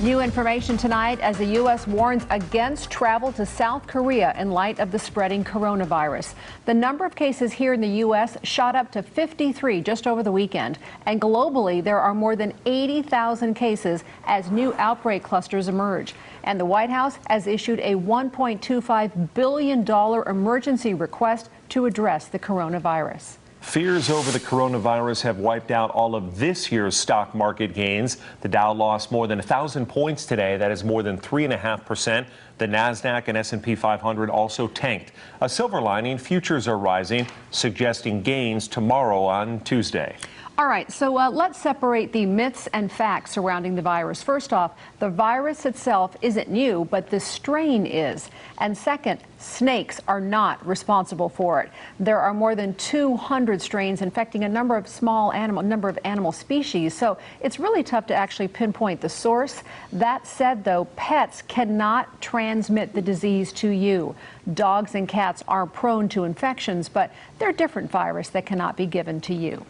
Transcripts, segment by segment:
New information tonight as the U.S. warns against travel to South Korea in light of the spreading coronavirus. The number of cases here in the U.S. shot up to 53 just over the weekend. And globally, there are more than 80,000 cases as new outbreak clusters emerge. And the White House has issued a $1.25 billion emergency request to address the coronavirus. Fears over the coronavirus have wiped out all of this year's stock market gains. The Dow lost more than 1,000 points today. That is more than 3.5%. The Nasdaq and S&P 500 also tanked. A silver lining, futures are rising, suggesting gains tomorrow on Tuesday. All right, so let's separate the myths and facts surrounding the virus. First off, the virus itself isn't new, but the strain is. And second, snakes are not responsible for it. There are more than 200 strains infecting a number of animal species, so it's really tough to actually pinpoint the source. That said, though, pets cannot transmit the disease to you. Dogs and cats are prone to infections, but they're a different virus that cannot be given to you.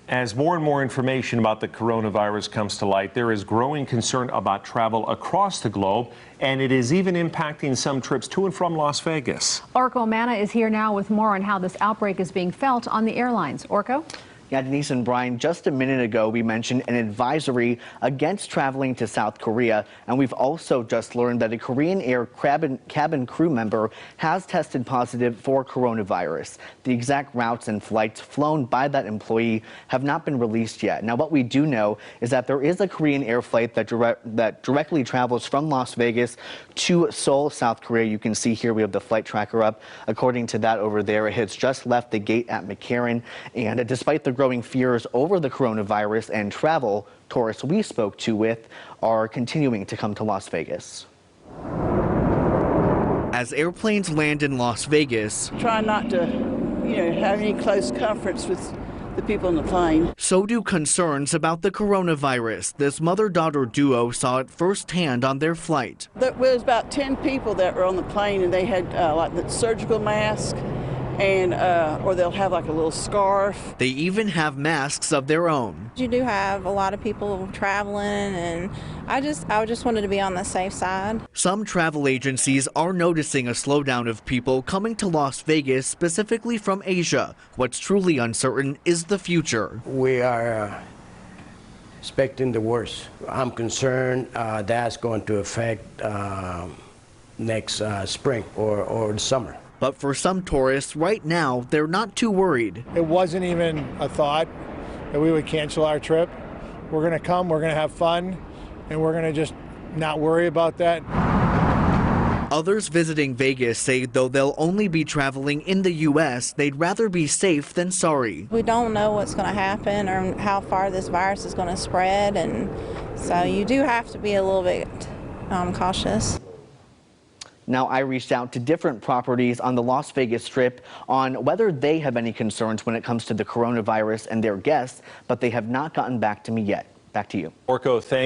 As more and more information about the coronavirus comes to light, there is growing concern about travel across the globe, and it is even impacting some trips to and from Las Vegas. Orko Manna is here now with more on how this outbreak is being felt on the airlines. Orko? Yeah, Denise and Brian, just a minute ago we mentioned an advisory against traveling to South Korea, and we've also just learned that a Korean Air cabin crew member has tested positive for coronavirus. The exact routes and flights flown by that employee have not been released yet. Now, what we do know is that there is a Korean Air flight that directly travels from Las Vegas to Seoul, South Korea. You can see here we have the flight tracker up. According to that over there, it has just left the gate at McCarran, and despite the growing fears over the coronavirus and travel, tourists we spoke to are continuing to come to Las Vegas. As airplanes land in Las Vegas, try not to, have any close conference with the people on the plane. So do concerns about the coronavirus. This mother-daughter duo saw it firsthand on their flight. There was about 10 people that were on the plane, and they had like the surgical mask, and or they'll have like a little scarf. They even have masks of their own. You do have a lot of people traveling, and I just wanted to be on the safe side. Some travel agencies are noticing a slowdown of people coming to Las Vegas, specifically from Asia. What's truly uncertain is the future. We are expecting the worst. I'm concerned that's going to affect next spring or summer. But for some tourists, right now, they're not too worried. It wasn't even a thought that we would cancel our trip. We're going to come, we're going to have fun, and we're going to just not worry about that. Others visiting Vegas say though they'll only be traveling in the U.S., they'd rather be safe than sorry. We don't know what's going to happen or how far this virus is going to spread, and so you do have to be a little bit cautious. Now, I reached out to different properties on the Las Vegas Strip on whether they have any concerns when it comes to the coronavirus and their guests, but they have not gotten back to me yet. Back to you. Orko, thanks.